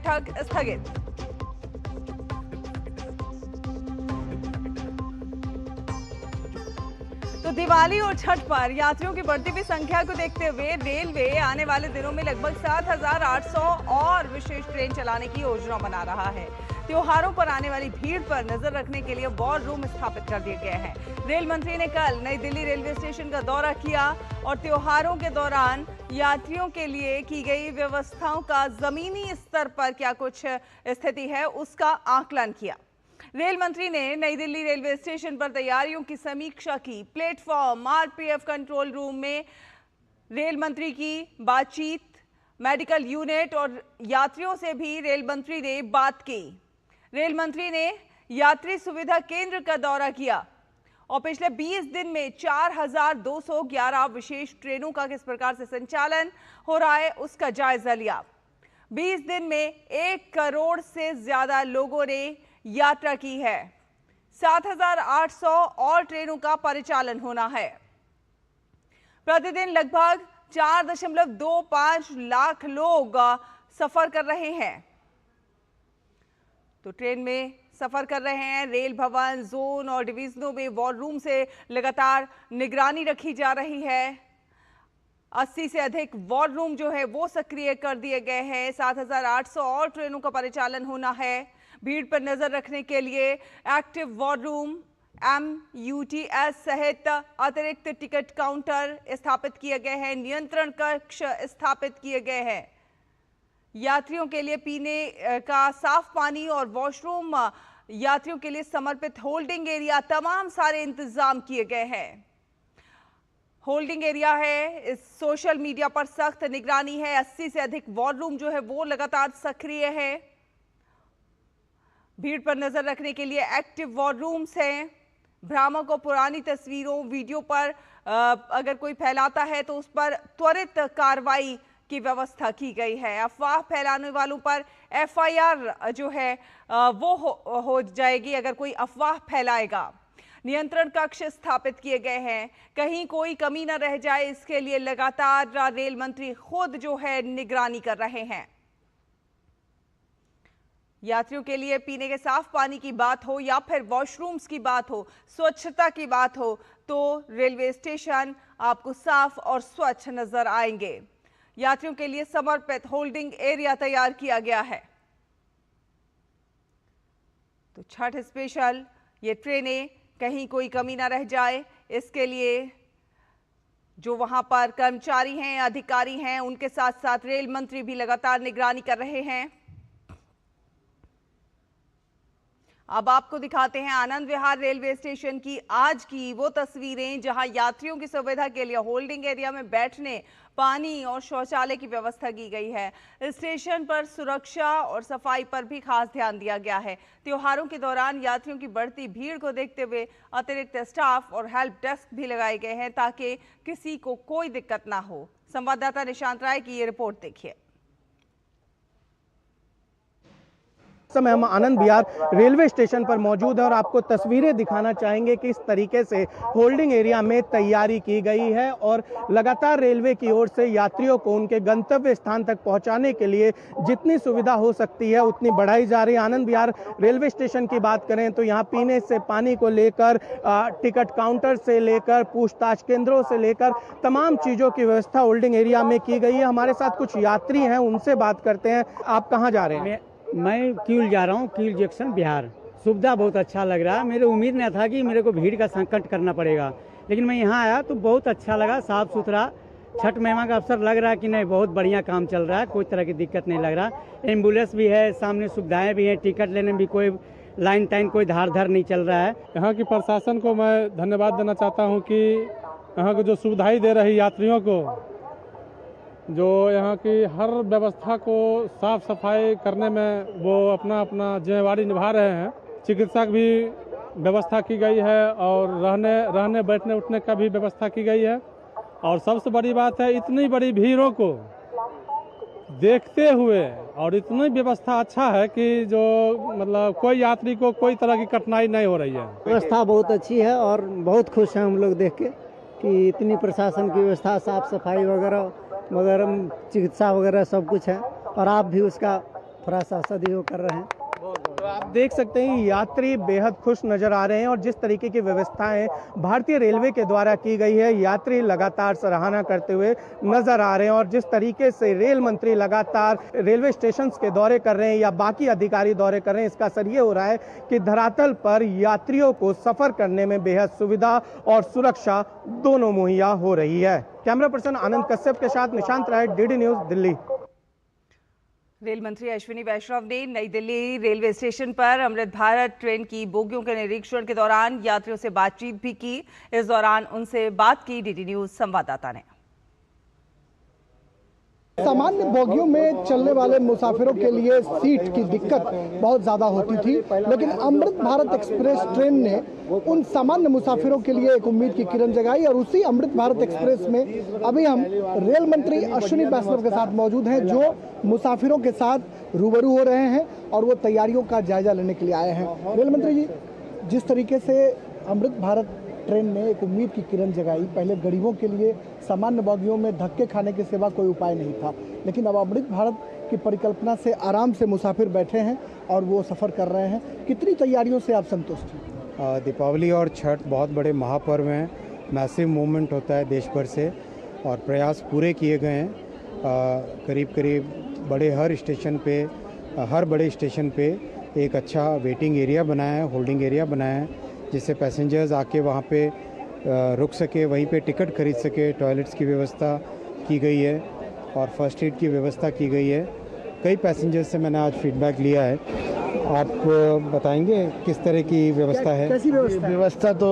बैठक स्थगित। तो दिवाली और छठ पर यात्रियों की बढ़ती हुई संख्या को देखते हुए रेलवे आने वाले दिनों में लगभग 7,800 और विशेष ट्रेन चलाने की योजना बना रहा है। त्योहारों पर आने वाली भीड़ पर नजर रखने के लिए वॉर रूम स्थापित कर दिए गए हैं। रेल मंत्री ने कल नई दिल्ली रेलवे स्टेशन का दौरा किया और त्योहारों के दौरान यात्रियों के लिए की गई व्यवस्थाओं का जमीनी स्तर पर क्या कुछ स्थिति है उसका आकलन किया। रेल मंत्री ने नई दिल्ली रेलवे स्टेशन पर तैयारियों की समीक्षा की। प्लेटफॉर्म आरपीएफ कंट्रोल रूम में रेल मंत्री की बातचीत, मेडिकल यूनिट और यात्रियों से भी रेल मंत्री ने बात की। रेल मंत्री ने यात्री सुविधा केंद्र का दौरा किया और पिछले 20 दिन में 4,211 विशेष ट्रेनों का किस प्रकार से संचालन हो रहा है उसका जायजा लिया। 20 दिन में 1 करोड़ से ज्यादा लोगों ने यात्रा की है। 7,800 और ट्रेनों का परिचालन होना है। प्रतिदिन लगभग 4.25 लाख लोग सफर कर रहे हैं। तो ट्रेन में सफर कर रहे हैं। रेल भवन, जोन और डिवीजनों में वॉर रूम से लगातार निगरानी रखी जा रही है। 80 से अधिक वॉर रूम जो है वो सक्रिय कर दिए गए हैं। 7,800 और ट्रेनों का परिचालन होना है। भीड़ पर नजर रखने के लिए एक्टिव वॉर रूम, MUTS सहित अतिरिक्त टिकट काउंटर स्थापित किए गए हैं। नियंत्रण कक्ष स्थापित किए गए हैं। यात्रियों के लिए पीने का साफ पानी और वॉशरूम, यात्रियों के लिए समर्पित होल्डिंग एरिया, तमाम सारे इंतजाम किए गए हैं। होल्डिंग एरिया है, इस सोशल मीडिया पर सख्त निगरानी है। 80 से अधिक वॉर रूम जो है वो लगातार सक्रिय है। भीड़ पर नजर रखने के लिए एक्टिव वॉर रूम्स हैं। भ्रामक और पुरानी तस्वीरों, वीडियो पर अगर कोई फैलाता है तो उस पर त्वरित कार्रवाई की व्यवस्था की गई है। अफवाह फैलाने वालों पर FIR जो है वो हो जाएगी अगर कोई अफवाह फैलाएगा। नियंत्रण कक्ष स्थापित किए गए हैं, कहीं कोई कमी न रह जाए इसके लिए लगातार रेल मंत्री खुद जो है निगरानी कर रहे हैं। यात्रियों के लिए पीने के साफ पानी की बात हो या फिर वॉशरूम्स की बात हो, स्वच्छता की बात हो, तो रेलवे स्टेशन आपको साफ और स्वच्छ नजर आएंगे। यात्रियों के लिए समर्पित होल्डिंग एरिया तैयार किया गया है। तो छठ स्पेशल ये ट्रेनें कहीं कोई कमी ना रह जाए इसके लिए जो वहां पर कर्मचारी हैं, अधिकारी हैं, उनके साथ साथ रेल मंत्री भी लगातार निगरानी कर रहे हैं। अब आपको दिखाते हैं आनंद विहार रेलवे स्टेशन की आज की वो तस्वीरें जहां यात्रियों की सुविधा के लिए होल्डिंग एरिया में बैठने, पानी और शौचालय की व्यवस्था की गई है। स्टेशन पर सुरक्षा और सफाई पर भी खास ध्यान दिया गया है। त्योहारों के दौरान यात्रियों की बढ़ती भीड़ को देखते हुए अतिरिक्त स्टाफ और हेल्प डेस्क भी लगाए गए हैं ताकि किसी को कोई दिक्कत ना हो। संवाददाता निशांत राय की ये रिपोर्ट देखिए। समय हम आनंद विहार रेलवे स्टेशन पर मौजूद हैं और आपको तस्वीरें दिखाना चाहेंगे कि इस तरीके से होल्डिंग एरिया में तैयारी की गई है और लगातार रेलवे की ओर से यात्रियों को उनके गंतव्य स्थान तक पहुंचाने के लिए जितनी सुविधा हो सकती है उतनी बढ़ाई जा रही है। आनंद विहार रेलवे स्टेशन की बात करें तो यहाँ पीने से पानी को लेकर टिकट काउंटर से लेकर पूछताछ केंद्रों से लेकर तमाम चीज़ों की व्यवस्था होल्डिंग एरिया में की गई है। हमारे साथ कुछ यात्री हैं, उनसे बात करते हैं। आप कहाँ जा रहे हैं? मैं कील जा रहा हूँ, कील जंक्शन बिहार। सुविधा बहुत अच्छा लग रहा है। मेरे उम्मीद नहीं था कि मेरे को भीड़ का संकट करना पड़ेगा, लेकिन मैं यहाँ आया तो बहुत अच्छा लगा। साफ सुथरा छठ महिमा का अवसर लग रहा है कि नहीं, बहुत बढ़िया काम चल रहा है, कोई तरह की दिक्कत नहीं लग रहा। एम्बुलेंस भी है, सामने सुविधाएं भी हैं, टिकट लेने में भी कोई लाइन टाइन कोई धार धार नहीं चल रहा है। यहाँ की प्रशासन को मैं धन्यवाद देना चाहता हूँ कि यहाँ को जो सुविधाएं दे रही यात्रियों को, जो यहाँ की हर व्यवस्था को साफ सफाई करने में वो अपना अपना जिम्मेवारी निभा रहे हैं। चिकित्सक भी व्यवस्था की गई है और रहने बैठने उठने का भी व्यवस्था की गई है। और सबसे बड़ी बात है, इतनी बड़ी भीड़ों को देखते हुए और इतनी व्यवस्था अच्छा है कि जो मतलब कोई यात्री को कोई तरह की कठिनाई नहीं हो रही है। व्यवस्था बहुत अच्छी है और बहुत खुश हैं हम लोग देख के कि इतनी प्रशासन की व्यवस्था, साफ सफाई वगैरह चिकित्सा वगैरह सब कुछ है और आप भी उसका थोड़ा सा सदुपयोग कर रहे हैं। तो आप देख सकते हैं यात्री बेहद खुश नजर आ रहे हैं और जिस तरीके की व्यवस्थाएं भारतीय रेलवे के द्वारा की गई है, यात्री लगातार सराहना करते हुए नजर आ रहे हैं। और जिस तरीके से रेल मंत्री लगातार रेलवे स्टेशन के दौरे कर रहे हैं या बाकी अधिकारी दौरे कर रहे हैं, इसका असर ये हो रहा है कि धरातल पर यात्रियों को सफर करने में बेहद सुविधा और सुरक्षा दोनों मुहैया हो रही है। कैमरा पर्सन आनंद कश्यप के साथ निशांत राय, डीडी न्यूज, दिल्ली। रेल मंत्री अश्विनी वैष्णव ने नई दिल्ली रेलवे स्टेशन पर अमृत भारत ट्रेन की बोगियों के निरीक्षण के दौरान यात्रियों से बातचीत भी की। इस दौरान उनसे बात की डीडी न्यूज संवाददाता ने। सामान्य बोगियों में चलने वाले मुसाफिरों के लिए सीट की दिक्कत बहुत ज़्यादा होती थी, लेकिन अमृत भारत एक्सप्रेस ट्रेन ने उन सामान्य मुसाफिरों के लिए एक उम्मीद की किरण जगाई। और उसी अमृत भारत एक्सप्रेस में अभी हम रेल मंत्री अश्विनी वैष्णव के साथ मौजूद हैं, जो मुसाफिरों के साथ रूबरू हो रहे हैं और वो तैयारियों का जायजा लेने के लिए आए हैं। रेल मंत्री जी, जिस तरीके से अमृत भारत ट्रेन ने एक उम्मीद की किरण जगाई, पहले गरीबों के लिए सामान्य बोगियों में धक्के खाने के सिवा कोई उपाय नहीं था, लेकिन अब अमृत भारत की परिकल्पना से आराम से मुसाफिर बैठे हैं और वो सफ़र कर रहे हैं। कितनी तैयारियों से आप संतुष्ट हैं? दीपावली और छठ बहुत बड़े महापर्व हैं, मैसिव मूवमेंट होता है देश भर से और प्रयास पूरे किए गए हैं। करीब करीब हर बड़े स्टेशन पे एक अच्छा वेटिंग एरिया बनाया है, होल्डिंग एरिया बनाया है, जिससे पैसेंजर्स आके वहाँ पे रुक सके, वहीं पे टिकट खरीद सके। टॉयलेट्स की व्यवस्था की गई है और फर्स्ट एड की व्यवस्था की गई है। कई पैसेंजर्स से मैंने आज फीडबैक लिया है। आप बताएंगे किस तरह की व्यवस्था है? कैसी व्यवस्था तो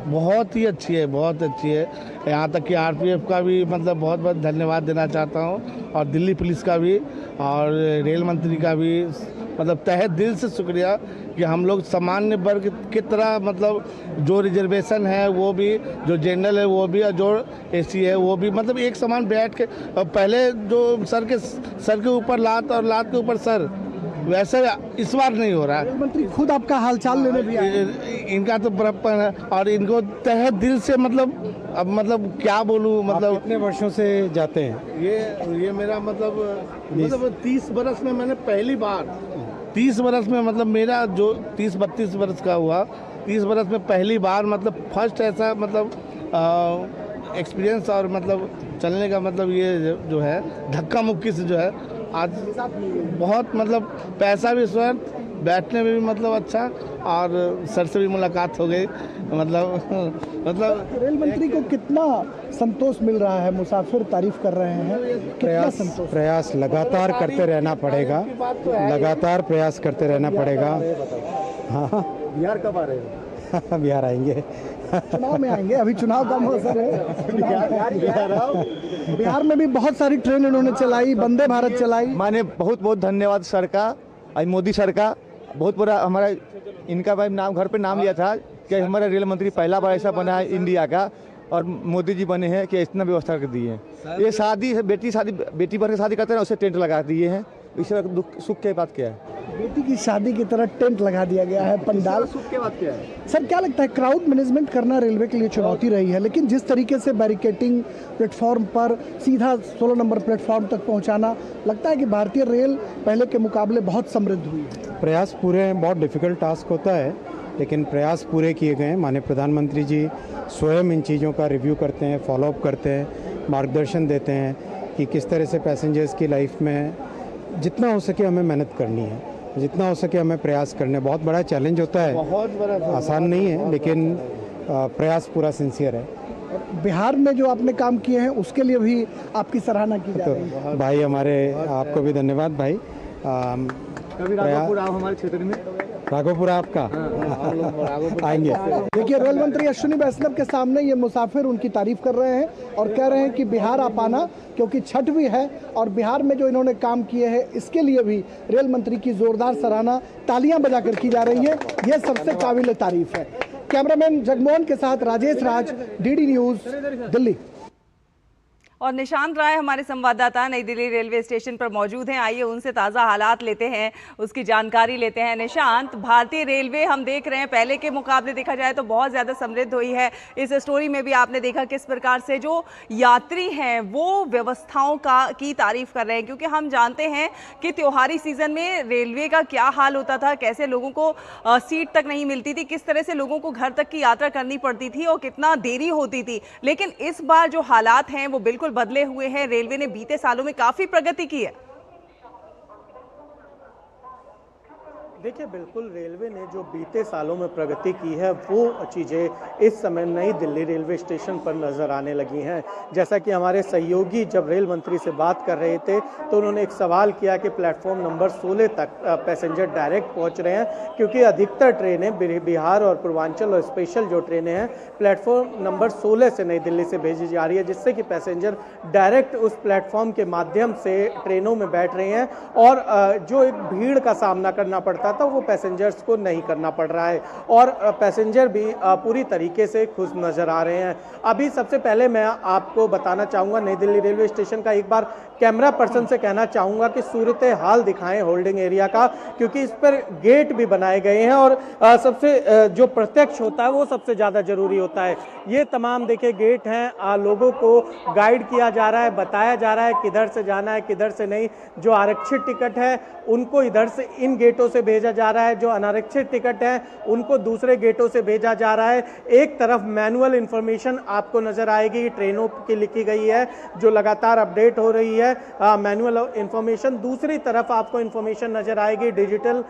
बहुत ही अच्छी है, बहुत अच्छी है। यहाँ तक कि आरपीएफ का भी मतलब बहुत बहुत धन्यवाद देना चाहता हूँ और दिल्ली पुलिस का भी और रेल मंत्री का भी मतलब तहे दिल से शुक्रिया कि हम लोग सामान्य वर्ग की तरह मतलब जो रिजर्वेशन है वो भी, जो जनरल है वो भी और जो एसी है वो भी, मतलब एक समान बैठ के। और पहले जो सर के ऊपर लात और लात के ऊपर सर, वैसे इस बार नहीं हो रहा है। मंत्री खुद आपका हालचाल लेने भी आए। इनका तो बड़प्पन है और इनको तहे दिल से मतलब क्या बोलूँ, मतलब कितने वर्षों से जाते हैं? ये मेरा मतलब 30 बरस में मैंने पहली बार 30 बरस में मतलब मेरा जो 30-32 बरस का हुआ, 30 बरस में पहली बार मतलब फर्स्ट ऐसा मतलब एक्सपीरियंस और मतलब चलने का मतलब ये जो है धक्का मुक्की से जो है आज बहुत मतलब पैसा भी स्वर्थ, बैठने में भी मतलब अच्छा और सर से भी मुलाकात हो गई। मतलब रेल मंत्री को कितना संतोष मिल रहा है? मुसाफिर तारीफ कर रहे हैं, कितना संतोष? प्रयास लगातार करते रहना पड़ेगा, लगातार प्रयास करते रहना पड़ेगा। हाँ, बिहार कब आ रहे हैं? बिहार आएंगे, चुनाव में आएंगे, अभी चुनाव का मौसम है। बिहार में भी बहुत सारी ट्रेन इन्होंने चलाई, वंदे भारत चलाई। माने बहुत बहुत धन्यवाद सर का, आज मोदी सर का बहुत बड़ा हमारा इनका भाई नाम घर पे नाम लिया था कि हमारा रेल मंत्री पहला बार ऐसा बना है इंडिया का और मोदी जी बने हैं कि इतना व्यवस्था कर दी है। ये शादी है, बेटी भर की शादी करते हैं उसे टेंट लगा दिए हैं। इससे दुख सुख की बात क्या है? बेटी की शादी की तरह टेंट लगा दिया गया है, पंडाल। सुख की बात क्या है? सर क्या लगता है, क्राउड मैनेजमेंट करना रेलवे के लिए चुनौती रही है, लेकिन जिस तरीके से बैरिकेटिंग प्लेटफॉर्म पर सीधा 16 नंबर प्लेटफॉर्म तक पहुंचाना, लगता है कि भारतीय रेल पहले के मुकाबले बहुत समृद्ध हुई है। प्रयास पूरे, बहुत डिफ़िकल्ट टास्क होता है लेकिन प्रयास पूरे किए गए हैं। माननीय प्रधानमंत्री जी स्वयं इन चीज़ों का रिव्यू करते हैं, फॉलोअप करते हैं, मार्गदर्शन देते हैं कि किस तरह से पैसेंजर्स की लाइफ में जितना हो सके हमें मेहनत करनी है, जितना हो सके हमें प्रयास करने। बहुत बड़ा चैलेंज होता है, बहुत बड़ा आसान नहीं है, लेकिन प्रयास पूरा सिंसियर है। बिहार में जो आपने काम किए हैं उसके लिए भी आपकी सराहना की जा रही है। तो भाई हमारे, आपको भी धन्यवाद भाई। कभी राघोपुर आओ हमारे क्षेत्र में। राघोपुरा आपका आएंगे। देखिए, रेल मंत्री अश्विनी वैष्णव के सामने ये मुसाफिर उनकी तारीफ कर रहे हैं और कह रहे हैं कि बिहार आप आना, क्योंकि छठ भी है और बिहार में जो इन्होंने काम किए हैं इसके लिए भी रेल मंत्री की जोरदार सराहना तालियां बजाकर की जा रही है। यह सबसे काबिल तारीफ है। कैमरामैन जगमोहन के साथ राजेश राज, डीडी न्यूज, दिल्ली। और निशांत राय हमारे संवाददाता नई दिल्ली रेलवे स्टेशन पर मौजूद हैं। आइए उनसे ताज़ा हालात लेते हैं, उसकी जानकारी लेते हैं। निशांत, भारतीय रेलवे हम देख रहे हैं पहले के मुकाबले देखा जाए तो बहुत ज़्यादा समृद्ध हुई है। इस स्टोरी में भी आपने देखा किस प्रकार से जो यात्री हैं वो व्यवस्थाओं की तारीफ कर रहे हैं, क्योंकि हम जानते हैं कि त्योहारी सीजन में रेलवे का क्या हाल होता था, कैसे लोगों को सीट तक नहीं मिलती थी, किस तरह से लोगों को घर तक की यात्रा करनी पड़ती थी और कितना देरी होती थी। लेकिन इस बार जो हालात हैं वो बिल्कुल बदले हुए हैं। रेलवे ने बीते सालों में काफी प्रगति की है। देखिए, बिल्कुल रेलवे ने जो बीते सालों में प्रगति की है वो चीज़ें इस समय नई दिल्ली रेलवे स्टेशन पर नज़र आने लगी हैं। जैसा कि हमारे सहयोगी जब रेल मंत्री से बात कर रहे थे तो उन्होंने एक सवाल किया कि प्लेटफॉर्म नंबर 16 तक पैसेंजर डायरेक्ट पहुंच रहे हैं, क्योंकि अधिकतर ट्रेनें बिहार और पूर्वांचल और स्पेशल जो ट्रेनें हैं प्लेटफॉर्म नंबर 16 से नई दिल्ली से भेजी जा रही है, जिससे कि पैसेंजर डायरेक्ट उस प्लेटफॉर्म के माध्यम से ट्रेनों में बैठ रहे हैं और जो एक भीड़ का सामना करना पड़ता था वो पैसेंजर्स को नहीं करना पड़ रहा है और पैसेंजर भी पूरी तरीके से खुश नजर आ रहे हैं। अभी सबसे पहले मैं आपको बताना चाहूँगा नई दिल्ली रेलवे स्टेशन का, एक बार कैमरा पर्सन से कहना चाहूँगा कि सूरत हाल दिखाएं होल्डिंग एरिया का, क्योंकि इस पर गेट भी बनाए गए हैं और सबसे जो प्रत्यक्ष होता है वो सबसे ज़्यादा जरूरी होता है। ये तमाम देखिए गेट हैं, लोगों को गाइड किया जा रहा है, बताया जा रहा है किधर से जाना है किधर से नहीं। जो आरक्षित टिकट है उनको इधर से इन गेटों से भेजा जा रहा है, जो अनारक्षित टिकट है उनको दूसरे गेटों से भेजा जा रहा है। एक तरफ मैनुअल इंफॉर्मेशन आपको नजर आएगी, ट्रेनों की लिखी गई है जो लगातार अपडेट हो रही है मैनुअल इंफॉर्मेशन। दूसरी तरफ आपको इंफॉर्मेशन नजर आएगी डिजिटल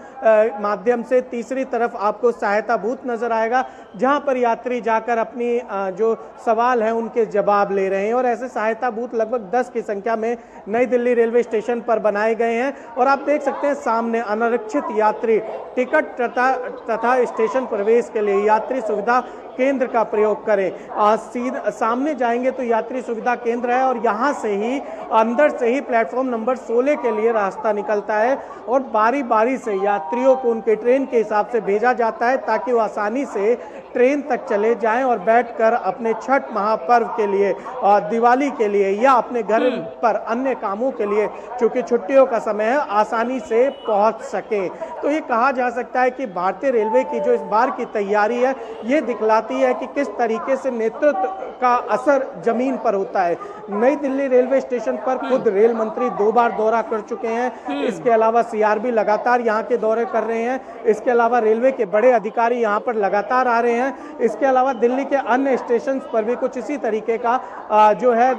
माध्यम से। तीसरी तरफ आपको सहायता बूथ नजर आएगा जहां पर यात्री जाकर अपनी जो सवाल है उनके जवाब ले रहे हैं और ऐसे सहायता बूथ लगभग 10 की संख्या में नई दिल्ली रेलवे स्टेशन पर बनाए गए हैं। और आप देख सकते हैं सामने अनारक्षित यात्री टिकट तथा स्टेशन प्रवेश के लिए यात्री सुविधा केंद्र का प्रयोग करें। सामने जाएंगे तो यात्री सुविधा केंद्र है और यहाँ से ही अंदर से ही प्लेटफॉर्म नंबर 16 के लिए रास्ता निकलता है और बारी बारी से यात्रियों को उनके ट्रेन के हिसाब से भेजा जाता है ताकि वो आसानी से ट्रेन तक चले जाएं और बैठकर अपने छठ महापर्व के लिए, दिवाली के लिए या अपने घर पर अन्य कामों के लिए, चूंकि छुट्टियों का समय है, आसानी से पहुंच सके। तो ये कहा जा सकता है कि भारतीय रेलवे की जो इस बार की तैयारी है ये दिखलाती है कि किस तरीके से नेतृत्व का असर जमीन पर होता है। नई दिल्ली रेलवे स्टेशन पर खुद रेल मंत्री 2 बार दौरा कर चुके हैं। इसके अलावा सीआरबी लगातार यहाँ के दौरे कर रहे हैं। इसके अलावा रेलवे के बड़े अधिकारी यहाँ पर लगातार आ रहे हैं। इसके अलावा दिल्ली के अन्य स्टेशन पर भी कुछ इसी तरीके का जो है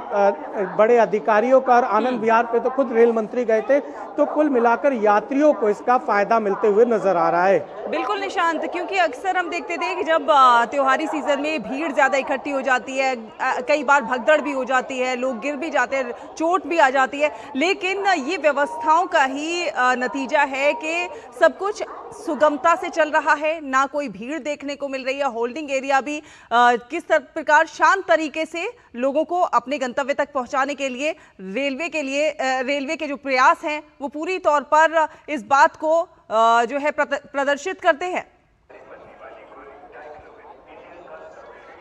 बड़े अधिकारियों का, और आनंद विहार पे तो खुद रेल मंत्री गए थे। तो कुल मिलाकर यात्रियों को इसका फायदा मिलते हुए नजर आ रहा है। बिल्कुल निशांत, क्योंकि अक्सर हम देखते थे कि जब त्योहारी सीजन में भीड़ ज्यादा इकट्ठी हो जाती है, कई बार भगदड़ भी हो जाती है, लोग गिर भी जाते हैं, चोट भी आ जाती है, लेकिन ये व्यवस्थाओं का ही नतीजा है कि सब कुछ सुगमता से चल रहा है, ना कोई भीड़ देखने को मिल रही है। होल्डिंग एरिया भी किस प्रकार शांत तरीके से लोगों को अपने गंतव्य तक पहुंचाने के लिए रेलवे के जो प्रयास हैं वो पूरी तौर पर इस बात को जो है प्रदर्शित करते हैं।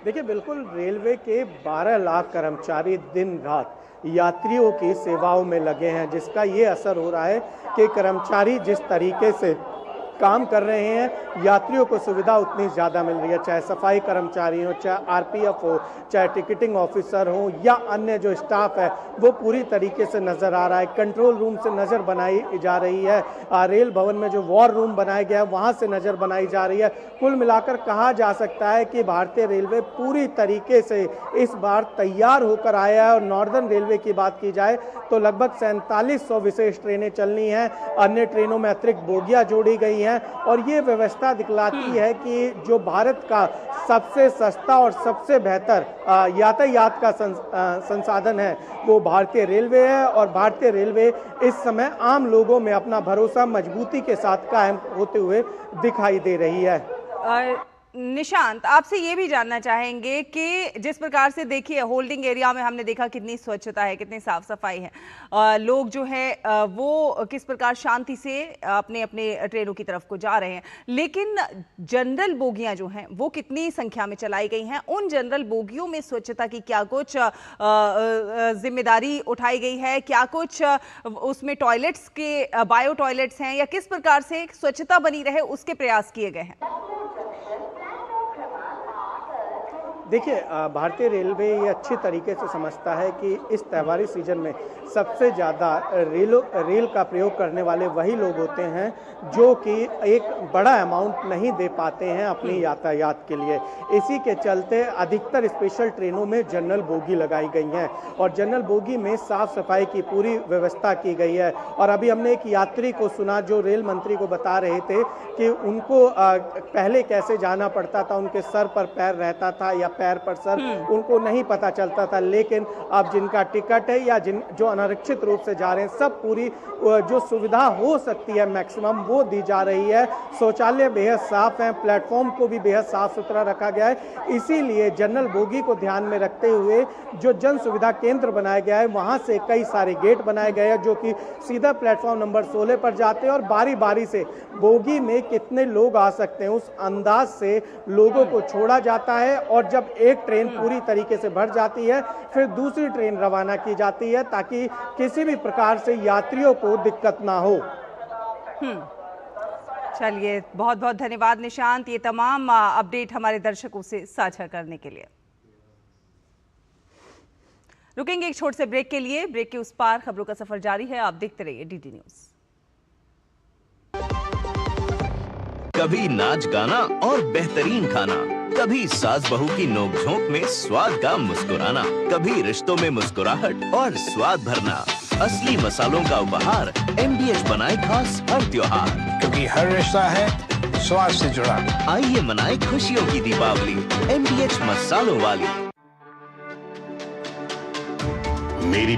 देखिए, बिल्कुल रेलवे के 12 लाख कर्मचारी दिन रात यात्रियों की सेवाओं में लगे हैं, जिसका ये असर हो रहा है कि कर्मचारी जिस तरीके से काम कर रहे हैं यात्रियों को सुविधा उतनी ज़्यादा मिल रही है, चाहे सफाई कर्मचारी हो, चाहे आरपीएफ हो, चाहे टिकटिंग ऑफिसर हो या अन्य जो स्टाफ है वो पूरी तरीके से नज़र आ रहा है। कंट्रोल रूम से नज़र बनाई जा रही है, रेल भवन में जो वॉर रूम बनाया गया है वहाँ से नज़र बनाई जा रही है। कुल मिलाकर कहा जा सकता है कि भारतीय रेलवे पूरी तरीके से इस बार तैयार होकर आया है। और नॉर्दर्न रेलवे की बात की जाए तो लगभग 4700 विशेष ट्रेनें चलनी हैं, अन्य ट्रेनों में अतिरिक्त बोगियां जोड़ी गई हैं और ये व्यवस्था दिखलाती है कि जो भारत का सबसे सस्ता और सबसे बेहतर यातायात का संसाधन है वो भारतीय रेलवे है। और भारतीय रेलवे इस समय आम लोगों में अपना भरोसा मजबूती के साथ कायम होते हुए दिखाई दे रही है। निशांत, आपसे ये भी जानना चाहेंगे कि जिस प्रकार से देखिए होल्डिंग एरिया में हमने देखा कितनी स्वच्छता है, कितनी साफ सफाई है, लोग जो है वो किस प्रकार शांति से अपने अपने ट्रेनों की तरफ को जा रहे हैं, लेकिन जनरल बोगियां जो हैं वो कितनी संख्या में चलाई गई हैं, उन जनरल बोगियों में स्वच्छता की क्या कुछ जिम्मेदारी उठाई गई है, क्या कुछ उसमें टॉयलेट्स के बायो टॉयलेट्स हैं, या किस प्रकार से स्वच्छता बनी रहे उसके प्रयास किए गए हैं? देखिए, भारतीय रेलवे ये अच्छी तरीके से समझता है कि इस त्योहारी सीजन में सबसे ज़्यादा रेल का प्रयोग करने वाले वही लोग होते हैं जो कि एक बड़ा अमाउंट नहीं दे पाते हैं अपनी यातायात के लिए। इसी के चलते अधिकतर स्पेशल ट्रेनों में जनरल बोगी लगाई गई हैं और जनरल बोगी में साफ सफाई की पूरी व्यवस्था की गई है। और अभी हमने एक यात्री को सुना जो रेल मंत्री को बता रहे थे कि उनको पहले कैसे जाना पड़ता था, उनके सर पर पैर रहता था या पैर पर सर, उनको नहीं पता चलता था, लेकिन अब जिनका टिकट है या जो अनारक्षित रूप से जा रहे हैं, सब पूरी जो सुविधा हो सकती है मैक्सिमम वो दी जा रही है। शौचालय बेहद साफ है, प्लेटफॉर्म को भी बेहद साफ सुथरा रखा गया है। इसीलिए जनरल बोगी को ध्यान में रखते हुए जो जन सुविधा केंद्र बनाया गया है वहां से कई सारे गेट बनाए गए हैं जो कि सीधा प्लेटफॉर्म नंबर 16 पर जाते हैं और बारी बारी से बोगी में कितने लोग आ सकते हैं उस अंदाज से लोगों को छोड़ा जाता है। और जब एक ट्रेन पूरी तरीके से भर जाती है फिर दूसरी ट्रेन रवाना की जाती है ताकि किसी भी प्रकार से यात्रियों को दिक्कत ना हो। चलिए, बहुत बहुत धन्यवाद निशांत, ये तमाम अपडेट हमारे दर्शकों से साझा करने के लिए। रुकेंगे एक छोटे से ब्रेक के लिए। ब्रेक के उस पार खबरों का सफर जारी है, आप देखते रहिए डीडी न्यूज। कभी नाच गाना और बेहतरीन खाना, कभी सास बहू की नोक-झोंक में स्वाद का मुस्कुराना, कभी रिश्तों में मुस्कुराहट और स्वाद भरना। असली मसालों का उपहार MDH बनाए खास हर त्योहार, क्योंकि हर रिश्ता है स्वाद से जुड़ा। आइए मनाए खुशियों की दीपावली MDH मसालों वाली। मेरी